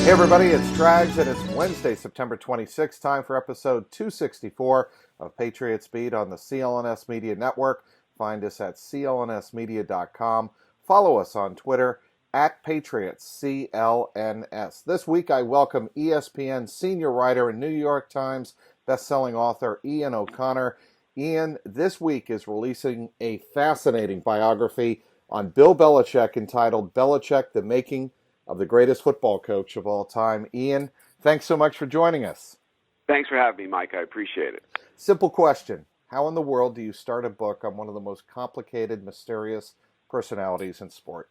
Hey everybody, it's Trags and it's Wednesday, September 26th, time for episode 264 of Patriots Beat on the CLNS Media Network. Find us at clnsmedia.com. Follow us on Twitter at PatriotsCLNS. This week I welcome ESPN senior writer and New York Times bestselling author Ian O'Connor. Ian, this week is releasing a fascinating biography on Bill Belichick entitled Belichick, the Making of the Greatest Football Coach of All Time. Ian, thanks so much for joining us. Thanks for having me, Mike. I appreciate it. Simple question. How in the world do you start a book on one of the most complicated, mysterious personalities in sport?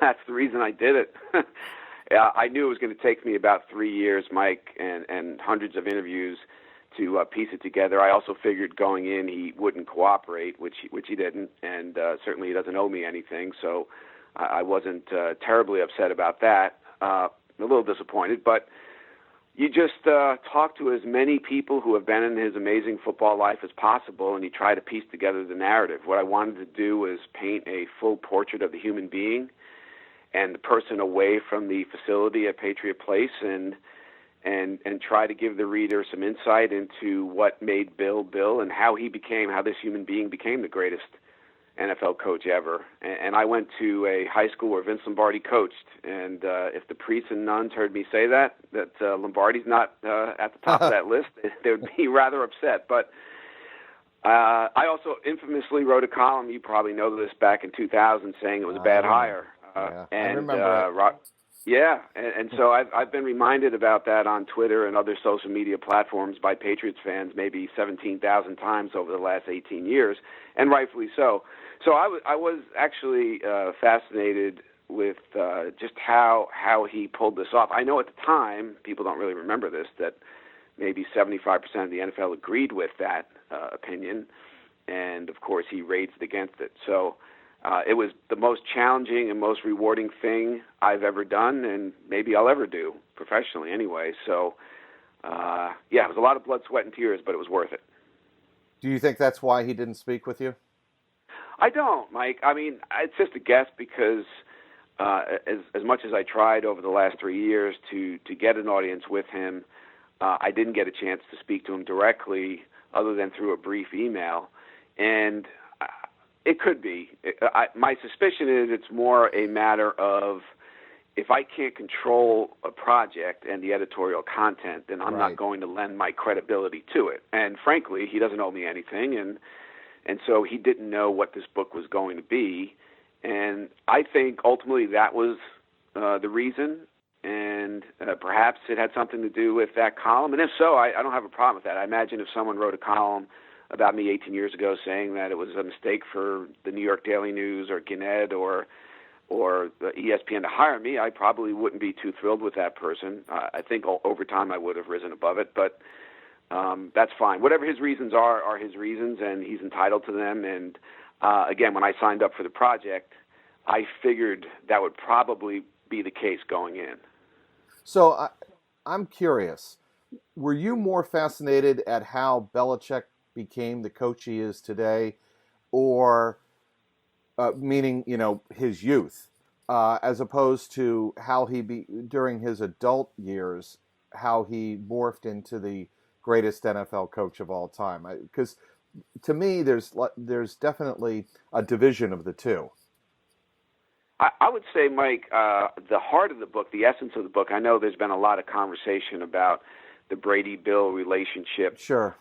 That's the reason I did it. I knew it was going to take me about 3 years, Mike, and hundreds of interviews to piece it together. I also figured going in he wouldn't cooperate, which he didn't, and certainly he doesn't owe me anything, so I wasn't terribly upset about that. A little disappointed, but you just talk to as many people who have been in his amazing football life as possible, and you try to piece together the narrative. What I wanted to do was paint a full portrait of the human being and the person away from the facility at Patriot Place, and try to give the reader some insight into what made Bill Bill and how this human being became the greatest NFL coach ever. And I went to a high school where Vince Lombardi coached, and if the priests and nuns heard me say that Lombardi's not at the top of that list, they would be rather upset. But I also infamously wrote a column, you probably know this, back in 2000, saying it was a bad hire. I remember and so I've been reminded about that on Twitter and other social media platforms by Patriots fans maybe 17,000 times over the last 18 years, and rightfully so. So I was actually fascinated with just how he pulled this off. I know at the time, people don't really remember this, that maybe 75% of the NFL agreed with that opinion, and of course he raged against it. So it was the most challenging and most rewarding thing I've ever done, and maybe I'll ever do, professionally anyway. So, it was a lot of blood, sweat, and tears, but it was worth it. Do you think that's why he didn't speak with you? I don't, Mike. I mean, it's just a guess because as much as I tried over the last 3 years to get an audience with him, I didn't get a chance to speak to him directly other than through a brief email. And it could be. My suspicion is it's more a matter of if I can't control a project and the editorial content, then I'm not going to lend my credibility to it. And frankly, he doesn't owe me anything, and so he didn't know what this book was going to be. And I think ultimately that was the reason, and perhaps it had something to do with that column. And if so, I don't have a problem with that. I imagine if someone wrote a column about me 18 years ago saying that it was a mistake for the New York Daily News or Garnett or ESPN to hire me, I probably wouldn't be too thrilled with that person. I think over time I would have risen above it, but that's fine. Whatever his reasons are his reasons, and he's entitled to them. And again, when I signed up for the project, I figured that would probably be the case going in. So I'm curious, were you more fascinated at how Belichick became the coach he is today, or meaning, his youth, as opposed to how during his adult years, how he morphed into the greatest NFL coach of all time? Because to me, there's definitely a division of the two. I would say, Mike, the heart of the book, the essence of the book, I know there's been a lot of conversation about the Brady-Bill relationship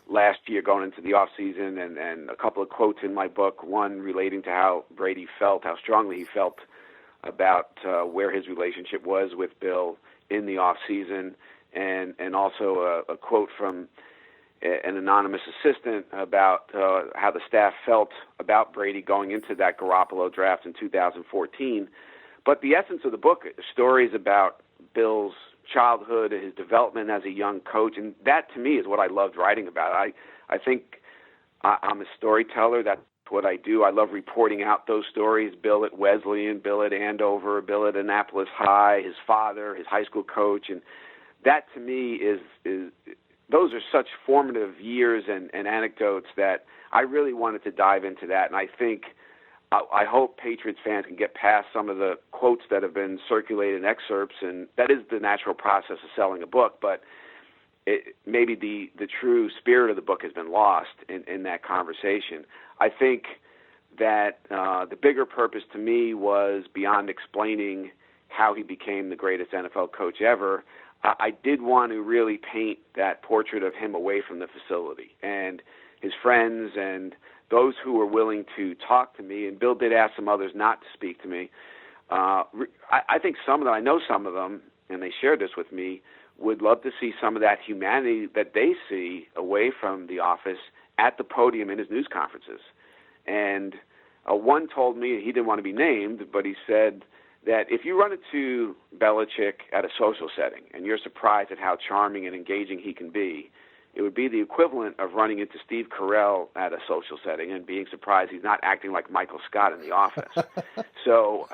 last year going into the offseason, and a couple of quotes in my book, one relating to how Brady felt, how strongly he felt about where his relationship was with Bill in the offseason, and also a quote from an anonymous assistant about how the staff felt about Brady going into that Garoppolo draft in 2014. But the essence of the book is stories about Bill's childhood, his development as a young coach, and that to me is what I loved writing about. I think I'm a storyteller. That's what I do. I love reporting out those stories. Bill at Wesleyan, Bill at Andover, Bill at Annapolis High, his father, his high school coach, and that to me is those are such formative years and anecdotes that I really wanted to dive into that. And I think I hope Patriots fans can get past some of the quotes that have been circulated in excerpts, and that is the natural process of selling a book, but maybe the true spirit of the book has been lost in that conversation. I think that the bigger purpose to me was beyond explaining how he became the greatest NFL coach ever. I did want to really paint that portrait of him away from the facility and his friends and those who were willing to talk to me. And Bill did ask some others not to speak to me. I think some of them, I know some of them, and they shared this with me, would love to see some of that humanity that they see away from the office at the podium in his news conferences. And one told me, he didn't want to be named, but he said that if you run into Belichick at a social setting and you're surprised at how charming and engaging he can be, it would be the equivalent of running into Steve Carell at a social setting and being surprised he's not acting like Michael Scott in The Office. So,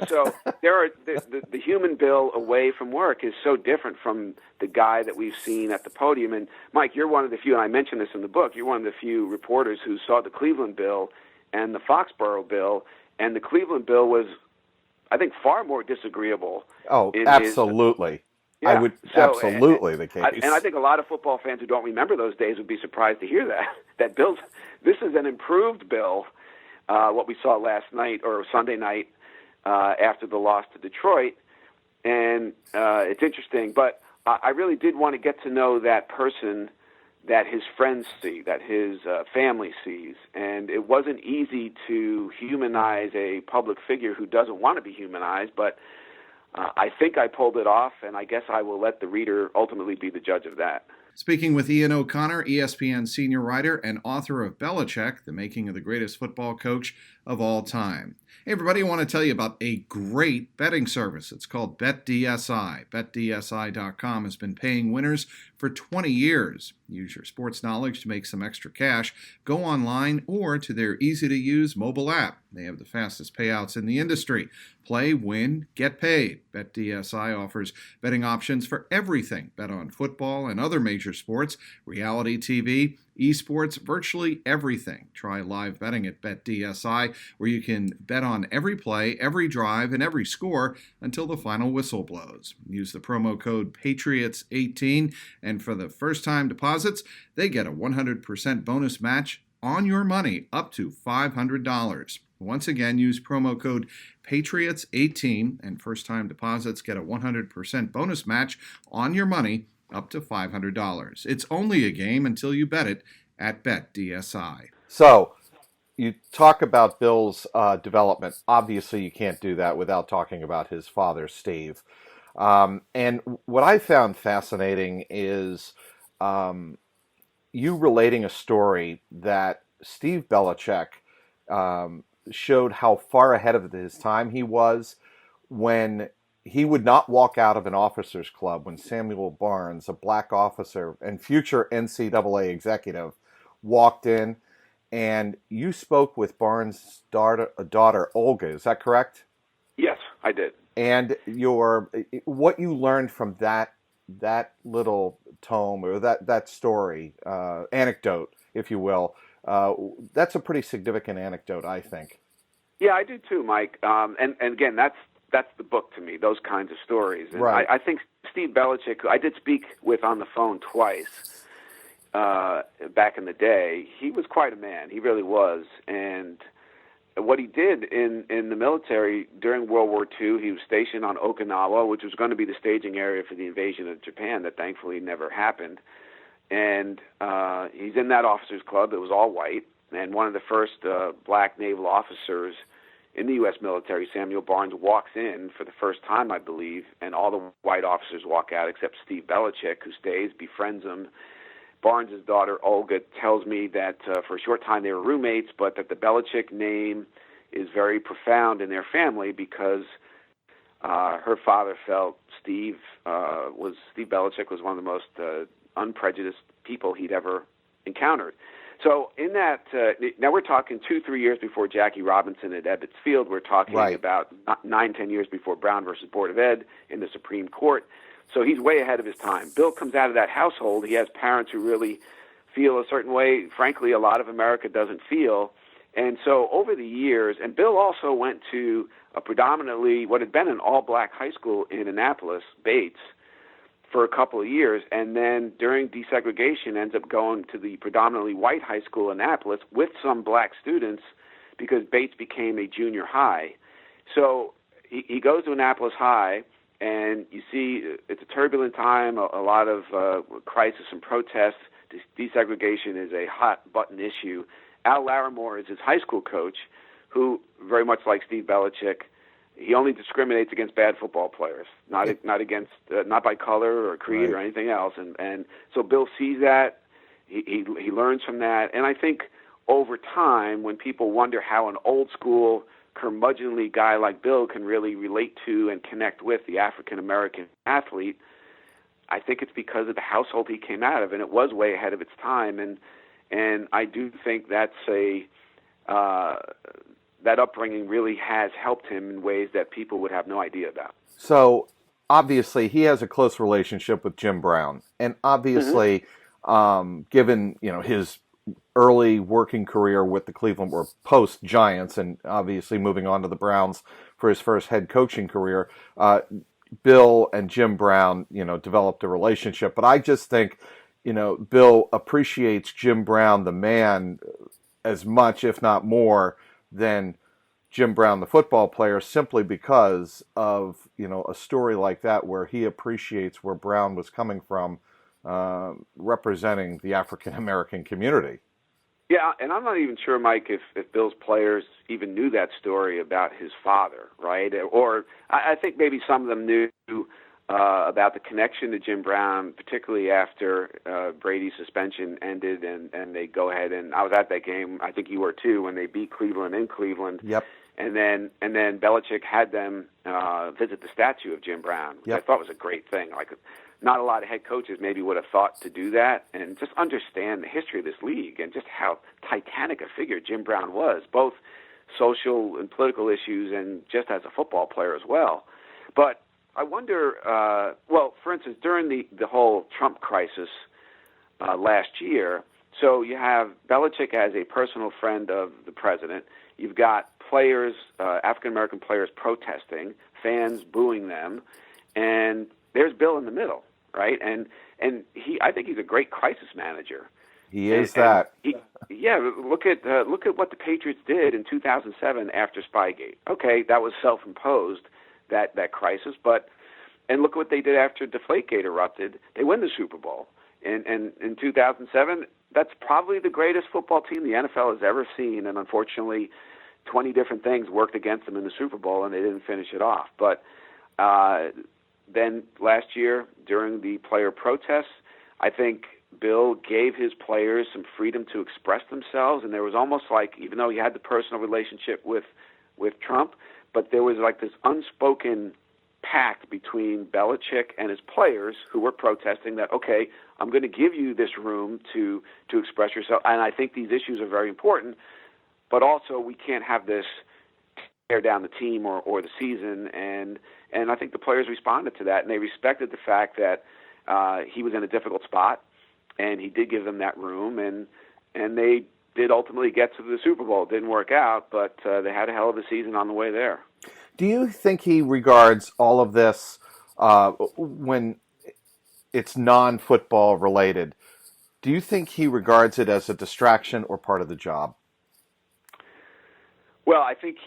so there are the human Bill away from work is so different from the guy that we've seen at the podium. And Mike, you're one of the few, and I mentioned this in the book, you're one of the few reporters who saw the Cleveland Bill and the Foxborough Bill, and the Cleveland Bill was, I think, far more disagreeable. Oh, absolutely. Yeah. I would absolutely the case. And I think a lot of football fans who don't remember those days would be surprised to hear that this is an improved Bill, what we saw last night or Sunday night after the loss to Detroit. And it's interesting, but I really did want to get to know that person that his friends see, that his family sees. And it wasn't easy to humanize a public figure who doesn't want to be humanized, but I think I pulled it off, and I guess I will let the reader ultimately be the judge of that. Speaking with Ian O'Connor, ESPN senior writer and author of Belichick, The Making of the Greatest Football Coach of All Time. Hey everybody, I want to tell you about a great betting service. It's called BetDSI. BetDSI.com has been paying winners for 20 years. Use your sports knowledge to make some extra cash. Go online or to their easy-to-use mobile app. They have the fastest payouts in the industry. Play, win, get paid. BetDSI offers betting options for everything. Bet on football and other major sports, reality TV, esports, virtually everything. Try live betting at BetDSI, where you can bet on every play, every drive, and every score until the final whistle blows. Use the promo code Patriots18, and for the first-time deposits, they get a 100% bonus match on your money up to $500. Once again, use promo code Patriots18, and first-time deposits get a 100% bonus match on your money up to $500. It's only a game until you bet it at BetDSI. So, you talk about Bill's development. Obviously, you can't do that without talking about his father, Steve. And what I found fascinating is you relating a story that Steve Belichick showed how far ahead of his time he was when he would not walk out of an officers club when Samuel Barnes, a black officer and future NCAA executive, walked in. And you spoke with Barnes' daughter Olga. Is that correct? Yes, I did. And what you learned from that little tome or that story, anecdote, if you will, that's a pretty significant anecdote, I think. Yeah, I do too, Mike. And again, that's the book to me, those kinds of stories. And right. I think Steve Belichick, who I did speak with on the phone twice back in the day, he was quite a man. He really was. And what he did in the military during World War II, he was stationed on Okinawa, which was going to be the staging area for the invasion of Japan that thankfully never happened. And he's in that officers club. It was all white. And one of the first black naval officers in the U.S. military, Samuel Barnes, walks in for the first time, I believe, and all the white officers walk out except Steve Belichick, who stays, befriends him. Barnes' daughter, Olga, tells me that for a short time they were roommates, but that the Belichick name is very profound in their family because her father felt Steve Belichick was one of the most unprejudiced people he'd ever encountered. So in that, now we're talking 2-3 years before Jackie Robinson at Ebbets Field. We're talking right. about 9-10 years before Brown versus Board of Ed in the Supreme Court. So he's way ahead of his time. Bill comes out of that household. He has parents who really feel a certain way, frankly, a lot of America doesn't feel. And so over the years, and Bill also went to a predominantly, what had been an all-black high school in Annapolis, Bates, for a couple of years, and then during desegregation ends up going to the predominantly white high school in Annapolis with some black students because Bates became a junior high. So he goes to Annapolis High, and you see it's a turbulent time, a lot of crisis and protests. Desegregation is a hot-button issue. Al Larimore is his high school coach, who, very much like Steve Belichick, he only discriminates against bad football players, not by color or creed or anything else. And so Bill sees that, he learns from that, and I think over time, when people wonder how an old school curmudgeonly guy like Bill can really relate to and connect with the African American athlete, I think it's because of the household he came out of, and it was way ahead of its time. And I do think that's that upbringing really has helped him in ways that people would have no idea about. So obviously he has a close relationship with Jim Brown, and obviously, given his early working career with the Cleveland or post Giants, and obviously moving on to the Browns for his first head coaching career, Bill and Jim Brown, developed a relationship. But I just think, Bill appreciates Jim Brown, the man, as much, if not more, than Jim Brown, the football player, simply because of, a story like that where he appreciates where Brown was coming from, representing the African American community. Yeah, and I'm not even sure, Mike, if Bill's players even knew that story about his father, right? Or I think maybe some of them knew about the connection to Jim Brown, particularly after Brady's suspension ended, and they go ahead, and I was at that game, I think you were too, when they beat Cleveland in Cleveland. Yep. And then Belichick had them visit the statue of Jim Brown, which I thought was a great thing. Like, not a lot of head coaches maybe would have thought to do that, and just understand the history of this league and just how titanic a figure Jim Brown was, both social and political issues and just as a football player as well. But I wonder, for instance, during the whole Trump crisis last year, so you have Belichick as a personal friend of the president. You've got players, African-American players protesting, fans booing them, and there's Bill in the middle, right? And I think he's a great crisis manager. He is that. Look at what the Patriots did in 2007 after Spygate. Okay, that was self-imposed, that crisis, and look what they did after Deflategate erupted. They win the Super Bowl. And in 2007, that's probably the greatest football team the NFL has ever seen, and unfortunately 20 different things worked against them in the Super Bowl, and they didn't finish it off. But then last year, during the player protests, I think Bill gave his players some freedom to express themselves, and there was almost like, even though he had the personal relationship with Trump, but there was like this unspoken pact between Belichick and his players who were protesting that, okay, I'm going to give you this room to express yourself, and I think these issues are very important, but also we can't have this tear down the team or the season, and I think the players responded to that, and they respected the fact that he was in a difficult spot, and he did give them that room, and they did ultimately get to the Super Bowl. It didn't work out, but they had a hell of a season on the way there. Do you think he regards all of this, when it's non-football related, do you think he regards it as a distraction or part of the job? Well, I think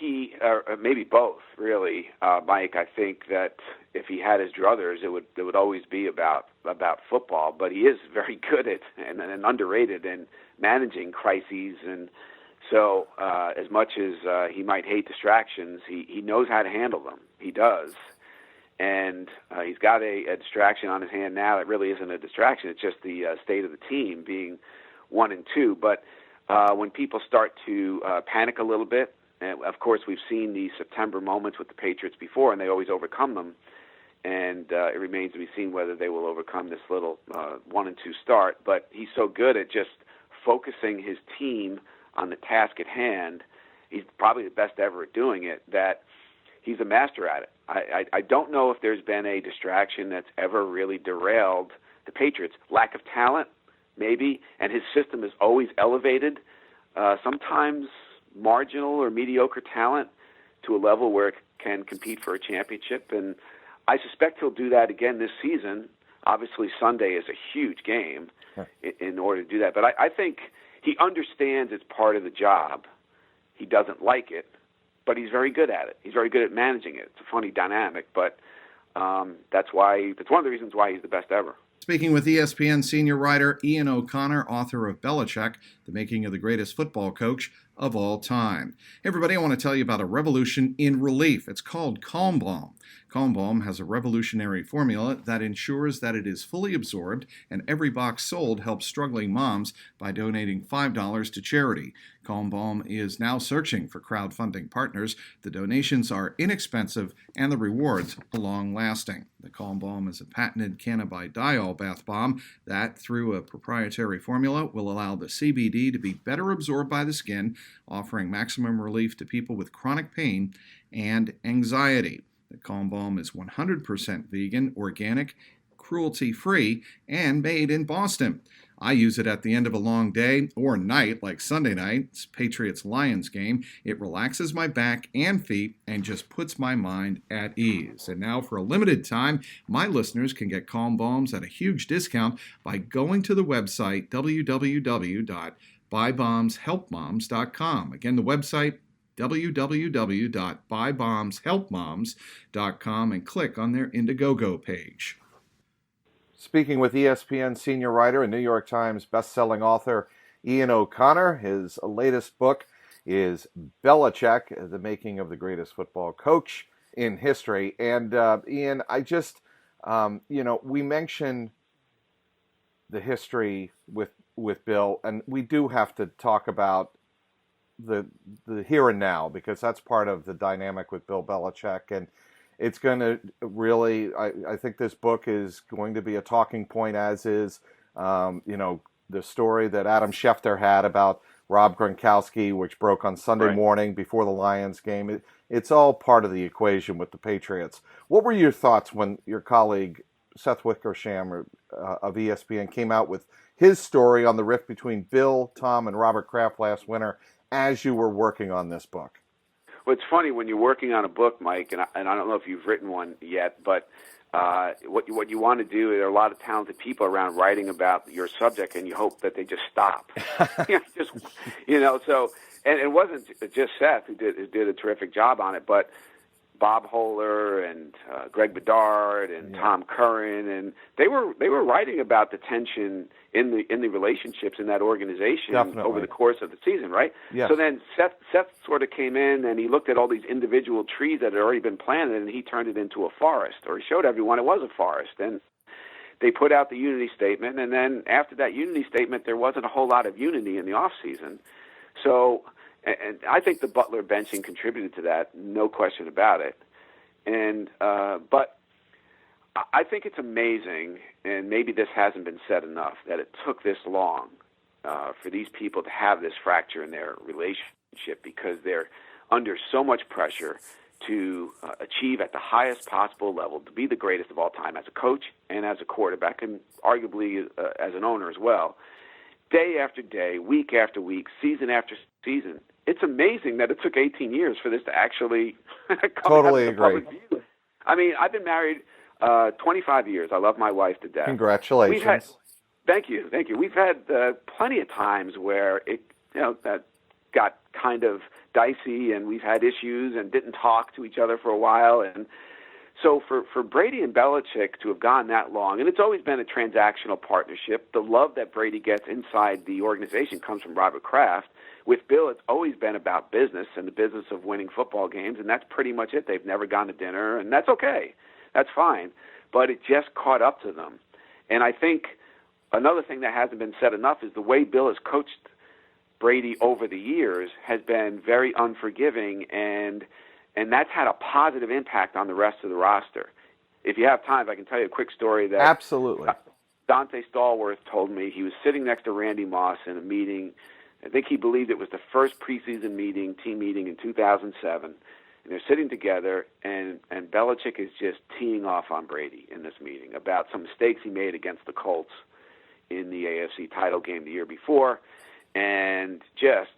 maybe both, really, Mike. I think that if he had his druthers, it would always be about football. But he is very good at and underrated in managing crises, and so as much as he might hate distractions, he knows how to handle them. He does, and he's got a distraction on his hand now that really isn't a distraction. It's just the state of the team being 1-2. But when people start to panic a little bit. And of course, we've seen these September moments with the Patriots before, and they always overcome them. And it remains to be seen whether they will overcome this little 1-2 start. But he's so good at just focusing his team on the task at hand. He's probably the best ever at doing it, that he's a master at it. I don't know if there's been a distraction that's ever really derailed the Patriots. Lack of talent, maybe, and his system is always elevated. Sometimes marginal or mediocre talent to a level where it can compete for a championship. And I suspect he'll do that again this season. Obviously, Sunday is a huge game in order to do that. But I think he understands it's part of the job. He doesn't like it, but he's very good at it. He's very good at managing it. It's a funny dynamic, but that's one of the reasons why he's the best ever. Speaking with ESPN senior writer Ian O'Connor, author of Belichick, The Making of the Greatest Football Coach of All Time. Hey everybody, I want to tell you about a revolution in relief. It's called Calm Balm. Calm Balm has a revolutionary formula that ensures that it is fully absorbed, and every box sold helps struggling moms by donating $5 to charity. Calm Balm is now searching for crowdfunding partners. The donations are inexpensive and the rewards long-lasting. The Calm Balm is a patented cannabidiol bath bomb that, through a proprietary formula, will allow the CBD to be better absorbed by the skin, offering maximum relief to people with chronic pain and anxiety. The Calm Balm is 100% vegan, organic, cruelty-free, and made in Boston. I use it at the end of a long day or night, like Sunday night's Patriots-Lions game. It relaxes my back and feet and just puts my mind at ease. And now, for a limited time, my listeners can get Calm Balms at a huge discount by going to the website www.buybombshelpmoms.com. Again, the website www.buybombshelpmoms.com and click on their Indiegogo page. Speaking with ESPN senior writer and New York Times bestselling author Ian O'Connor, his latest book is Belichick, The Making of the Greatest Football Coach in History. And Ian, I just, we mentioned the history with Bill, and we do have to talk about the here and now, because that's part of the dynamic with Bill Belichick. And it's going to really, I think this book is going to be a talking point, as is, the story that Adam Schefter had about Rob Gronkowski, which broke on Sunday morning before the Lions game. It's all part of the equation with the Patriots. What were your thoughts when your colleague Seth Wickersham of ESPN came out with his story on the rift between Bill, Tom, and Robert Kraft last winter as you were working on this book? Well, it's funny when you're working on a book, Mike, and I don't know if you've written one yet, but what you want to do, there are a lot of talented people around writing about your subject, and you hope that they just stop. So, and it wasn't just Seth who did a terrific job on it, but Bob Hohler and Greg Bedard and Tom Curran, and they were writing about the tension in the relationships in that organization over the course of the season, right? Yes. So then Seth sort of came in and he looked at all these individual trees that had already been planted, and he turned it into a forest, or he showed everyone it was a forest. And they put out the unity statement, and then after that unity statement, there wasn't a whole lot of unity in the off season. So. And I think the Butler benching contributed to that, no question about it. And but I think it's amazing, and maybe this hasn't been said enough, that it took this long for these people to have this fracture in their relationship, because they're under so much pressure to achieve at the highest possible level, to be the greatest of all time as a coach and as a quarterback, and arguably as an owner as well. Day after day, week after week, season after season. It's amazing that it took 18 years for this to actually come Totally out of the agree. public view. I mean, I've been married 25 years. I love my wife to death. Congratulations. Thank you. We've had plenty of times where it, that got kind of dicey, and we've had issues and didn't talk to each other for a while. And so for Brady and Belichick to have gone that long, and it's always been a transactional partnership. The love that Brady gets inside the organization comes from Robert Kraft. With Bill, it's always been about business and the business of winning football games, and that's pretty much it. They've never gone to dinner, and that's okay. That's fine. But it just caught up to them. And I think another thing that hasn't been said enough is the way Bill has coached Brady over the years has been very unforgiving, and that's had a positive impact on the rest of the roster. If you have time, I can tell you a quick story that Absolutely. Dante Stallworth told me. He was sitting next to Randy Moss in a meeting. I think he believed it was the first preseason team meeting in 2007. And they're sitting together, and Belichick is just teeing off on Brady in this meeting about some mistakes he made against the Colts in the AFC title game the year before. And just,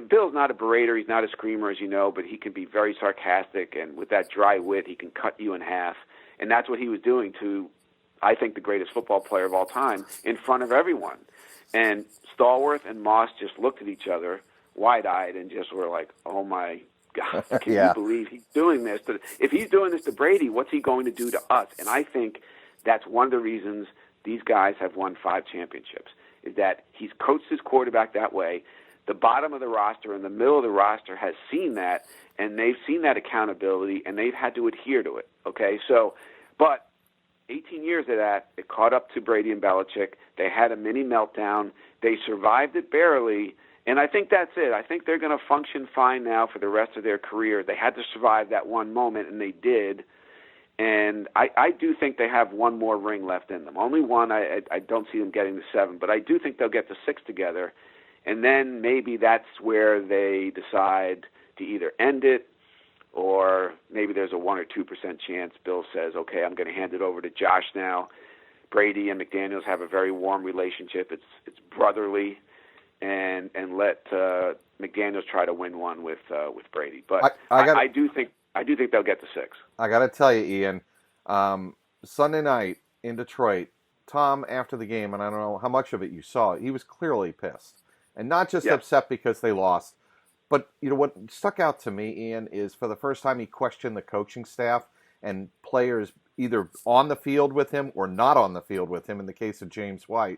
Bill's not a berater. He's not a screamer, as you know, but he can be very sarcastic, and with that dry wit, he can cut you in half. And that's what he was doing to, I think, the greatest football player of all time in front of everyone. And Stallworth and Moss just looked at each other wide-eyed and just were like, oh, my God, can you believe he's doing this? But if he's doing this to Brady, what's he going to do to us? And I think that's one of the reasons these guys have won 5 championships, is that he's coached his quarterback that way. The bottom of the roster and the middle of the roster has seen that, and they've seen that accountability, and they've had to adhere to it, okay? So, but 18 years of that, it caught up to Brady and Belichick. They had a mini meltdown. They survived it barely, and I think that's it. I think they're going to function fine now for the rest of their career. They had to survive that one moment, and they did. And I do think they have one more ring left in them. Only one. I don't see them getting to 7, but I do think they'll get to 6 together. And then maybe that's where they decide to either end it, or maybe there's a 1 or 2% chance Bill says, okay, I'm going to hand it over to Josh now. Brady and McDaniels have a very warm relationship. It's brotherly, and let McDaniels try to win one with Brady. But I do think they'll get to 6. I got to tell you, Ian, Sunday night in Detroit, Tom, after the game, and I don't know how much of it you saw, he was clearly pissed. And not just upset because they lost, but you know what stuck out to me, Ian, is for the first time he questioned the coaching staff and players either on the field with him or not on the field with him in the case of James White.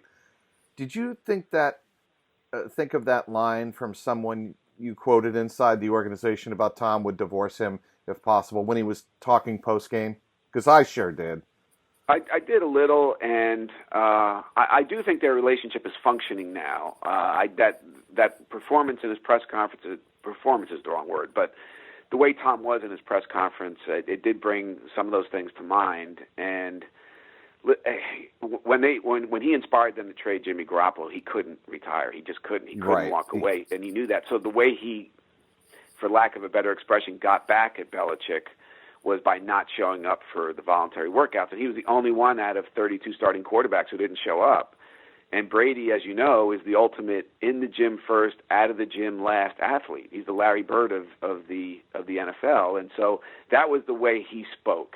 Did you think of that line from someone you quoted inside the organization about Tom would divorce him if possible when he was talking post-game? Because I sure did. I did a little, and I do think their relationship is functioning now. That performance in his press conference, performance is the wrong word, but the way Tom was in his press conference, it did bring some of those things to mind. And when he inspired them to trade Jimmy Garoppolo, he couldn't retire. He just couldn't. He couldn't walk away, and he knew that. So the way he, for lack of a better expression, got back at Belichick was by not showing up for the voluntary workouts. And he was the only one out of 32 starting quarterbacks who didn't show up. And Brady, as you know, is the ultimate in the gym first, out of the gym last athlete. He's the Larry Bird of the NFL. And so that was the way he spoke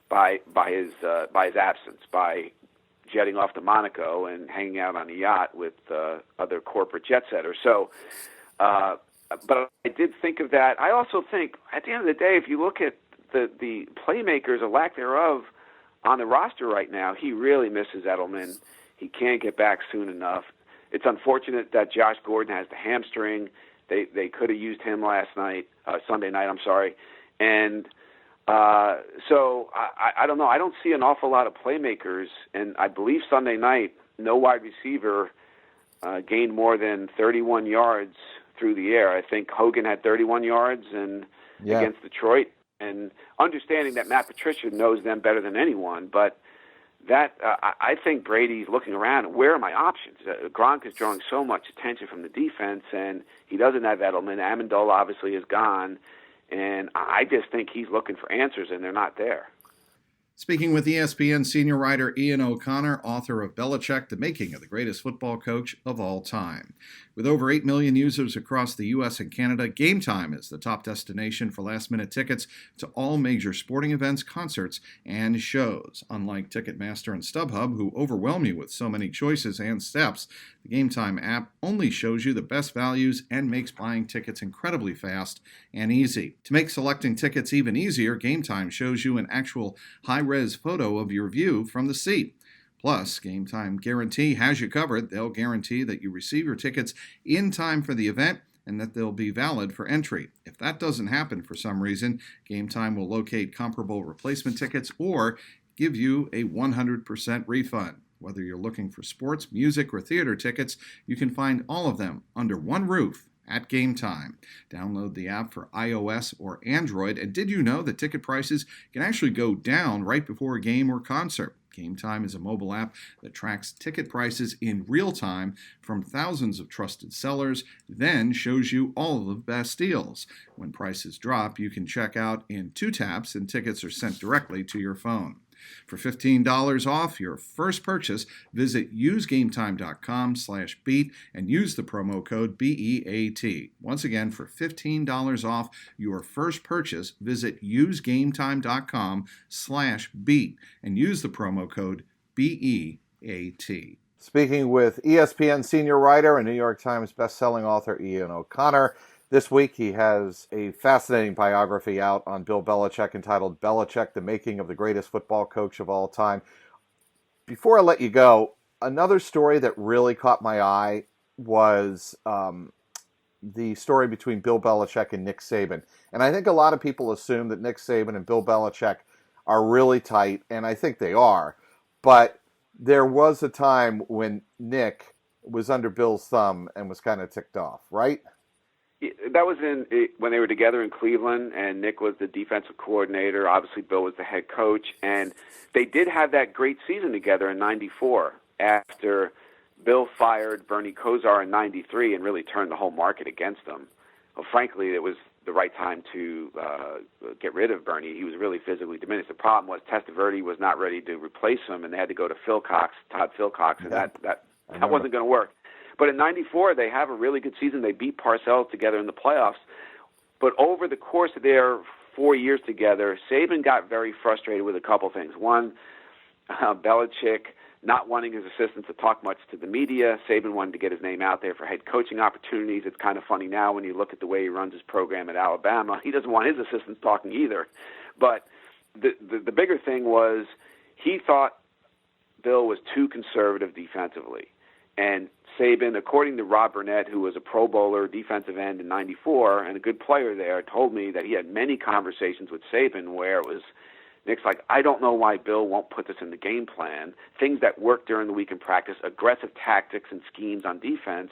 by his absence, by jetting off to Monaco and hanging out on a yacht with other corporate jet setters. So, but I did think of that. I also think at the end of the day, if you look at the playmakers, or lack thereof, on the roster right now, he really misses Edelman. He can't get back soon enough. It's unfortunate that Josh Gordon has the hamstring. They could have used him Sunday night, I'm sorry. And so I don't know. I don't see an awful lot of playmakers, and I believe Sunday night, no wide receiver gained more than 31 yards through the air. I think Hogan had 31 yards against Detroit. And understanding that Matt Patricia knows them better than anyone, but that I think Brady's looking around. Where are my options? Gronk is drawing so much attention from the defense, and he doesn't have Edelman. Amendola obviously is gone, and I just think he's looking for answers, and they're not there. Speaking with ESPN senior writer Ian O'Connor, author of Belichick, the Making of the Greatest Football Coach of All Time. With over 8 million users across the U.S. and Canada, Game Time is the top destination for last-minute tickets to all major sporting events, concerts, and shows. Unlike Ticketmaster and StubHub, who overwhelm you with so many choices and steps, the Game Time app only shows you the best values and makes buying tickets incredibly fast and easy. To make selecting tickets even easier, Game Time shows you an actual high-res photo of your view from the seat. Plus, Game Time Guarantee has you covered. They'll guarantee that you receive your tickets in time for the event and that they'll be valid for entry. If that doesn't happen for some reason, Game Time will locate comparable replacement tickets or give you a 100% refund. Whether you're looking for sports, music, or theater tickets, you can find all of them under one roof at Game Time. Download the app for iOS or Android. And did you know that ticket prices can actually go down right before a game or concert? Game Time is a mobile app that tracks ticket prices in real time from thousands of trusted sellers, then shows you all of the best deals. When prices drop, you can check out in 2 taps and tickets are sent directly to your phone. For $15 off your first purchase, visit usegametime.com/beat and use the promo code BEAT. Once again, for $15 off your first purchase, visit usegametime.com/beat and use the promo code BEAT. Speaking with ESPN senior writer and New York Times bestselling author Ian O'Connor. This week he has a fascinating biography out on Bill Belichick entitled Belichick, the Making of the Greatest Football Coach of All Time. Before I let you go, another story that really caught my eye was the story between Bill Belichick and Nick Saban. And I think a lot of people assume that Nick Saban and Bill Belichick are really tight, and I think they are. But there was a time when Nick was under Bill's thumb and was kind of ticked off, right? That was when they were together in Cleveland, and Nick was the defensive coordinator. Obviously, Bill was the head coach, and they did have that great season together in '94 after Bill fired Bernie Kosar in '93 and really turned the whole market against them. Well, frankly, it was the right time to get rid of Bernie. He was really physically diminished. The problem was Testaverde was not ready to replace him, and they had to go to Todd Philcox, and that wasn't going to work. But in '94, they have a really good season. They beat Parcells together in the playoffs. But over the course of their 4 years together, Saban got very frustrated with a couple things. One, Belichick not wanting his assistants to talk much to the media. Saban wanted to get his name out there for head coaching opportunities. It's kind of funny now when you look at the way he runs his program at Alabama. He doesn't want his assistants talking either. But the bigger thing was he thought Bill was too conservative defensively. And Saban, according to Rob Burnett, who was a Pro Bowler defensive end in '94 and a good player there, told me that he had many conversations with Saban where it was, Nick's like, I don't know why Bill won't put this in the game plan, things that work during the week in practice, aggressive tactics and schemes on defense,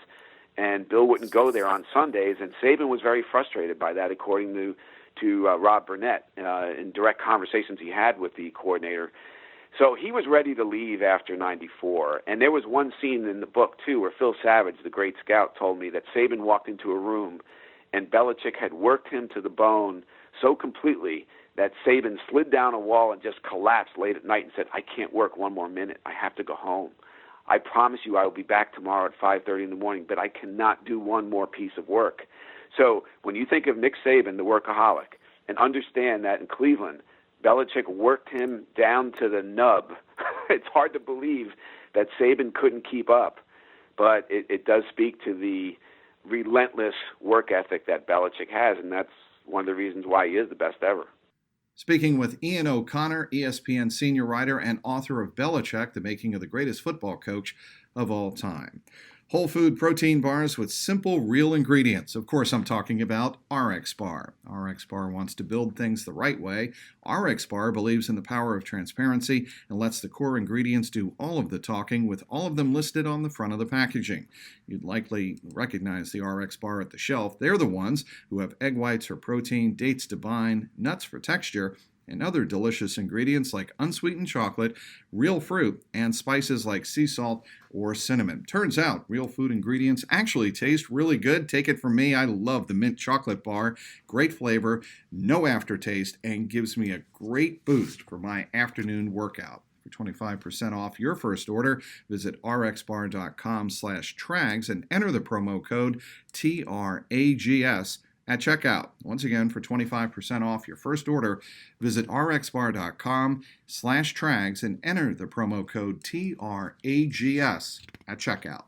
and Bill wouldn't go there on Sundays, and Saban was very frustrated by that, according to Rob Burnett, in direct conversations he had with the coordinator. So he was ready to leave after '94, and there was one scene in the book, too, where Phil Savage, the great scout, told me that Saban walked into a room, and Belichick had worked him to the bone so completely that Saban slid down a wall and just collapsed late at night and said, I can't work one more minute. I have to go home. I promise you I will be back tomorrow at 5:30 in the morning, but I cannot do one more piece of work. So when you think of Nick Saban, the workaholic, and understand that in Cleveland, Belichick worked him down to the nub. It's hard to believe that Saban couldn't keep up, but it does speak to the relentless work ethic that Belichick has, and that's one of the reasons why he is the best ever. Speaking with Ian O'Connor, ESPN senior writer and author of Belichick, the Making of the Greatest Football Coach of All Time. Whole food protein bars with simple, real ingredients. Of course, I'm talking about RX Bar. RX Bar wants to build things the right way. RX Bar believes in the power of transparency and lets the core ingredients do all of the talking, with all of them listed on the front of the packaging. You'd likely recognize the RX Bar at the shelf. They're the ones who have egg whites for protein, dates to bind, nuts for texture, and other delicious ingredients like unsweetened chocolate, real fruit, and spices like sea salt or cinnamon. Turns out, real food ingredients actually taste really good. Take it from me, I love the mint chocolate bar. Great flavor, no aftertaste, and gives me a great boost for my afternoon workout. For 25% off your first order, visit rxbar.com/trags and enter the promo code TRAGS at checkout. Once again, for 25% off your first order, visit rxbar.com/trags and enter the promo code TRAGS at checkout.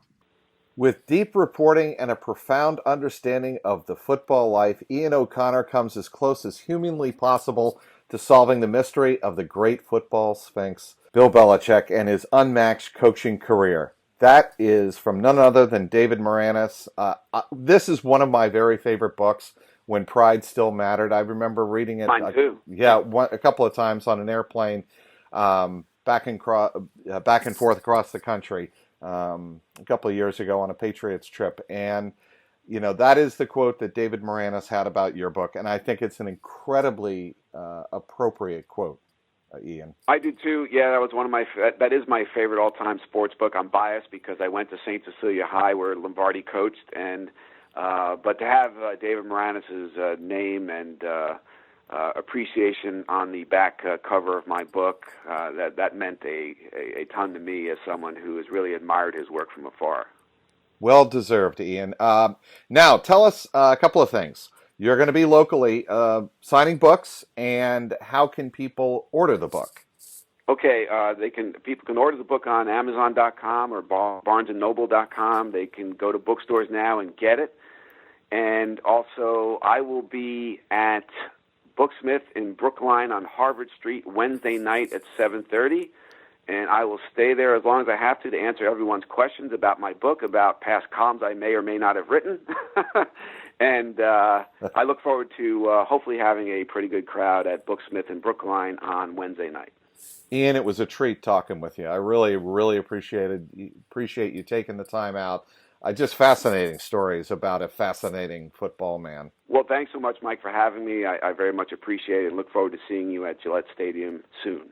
With deep reporting and a profound understanding of the football life, Ian O'Connor comes as close as humanly possible to solving the mystery of the great football sphinx, Bill Belichick, and his unmatched coaching career. That is from none other than David Moranis. This is one of my very favorite books, When Pride Still Mattered. I remember reading it. Mine too. A couple of times on an airplane, back and forth across the country, a couple of years ago on a Patriots trip. And, you know, that is the quote that David Moranis had about your book. And I think it's an incredibly appropriate quote. Ian. I do too. Yeah, that is my favorite all-time sports book. I'm biased because I went to St. Cecilia High where Lombardi coached, and but to have David Moranis' name and appreciation on the back cover of my book. That meant a ton to me as someone who has really admired his work from afar. Well deserved, Ian. Now, tell us a couple of things. You're going to be locally signing books, and how can people order the book? Okay, people can order the book on Amazon.com or BarnesandNoble.com. They can go to bookstores now and get it. And also, I will be at Booksmith in Brookline on Harvard Street Wednesday night at 7:30. And I will stay there as long as I have to answer everyone's questions about my book, about past columns I may or may not have written. And I look forward to hopefully having a pretty good crowd at Booksmith in Brookline on Wednesday night. Ian, it was a treat talking with you. I really, really appreciate you taking the time out. Just fascinating stories about a fascinating football man. Well, thanks so much, Mike, for having me. I very much appreciate it and look forward to seeing you at Gillette Stadium soon.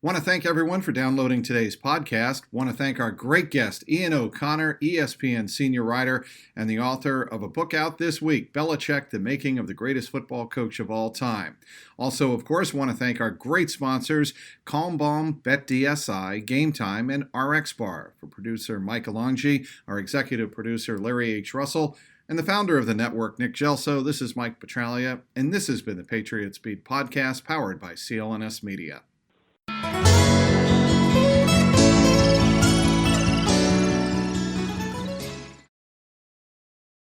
Want to thank everyone for downloading today's podcast. Want to thank our great guest, Ian O'Connor, ESPN senior writer and the author of a book out this week, Belichick, The Making of the Greatest Football Coach of All Time. Also, of course, want to thank our great sponsors, Calm Balm, BetDSI, Game Time, and RX Bar. For producer Mike Alongi, our executive producer Larry H. Russell, and the founder of the network, Nick Gelso, this is Mike Petralia, and this has been the Patriots Beat podcast powered by CLNS Media.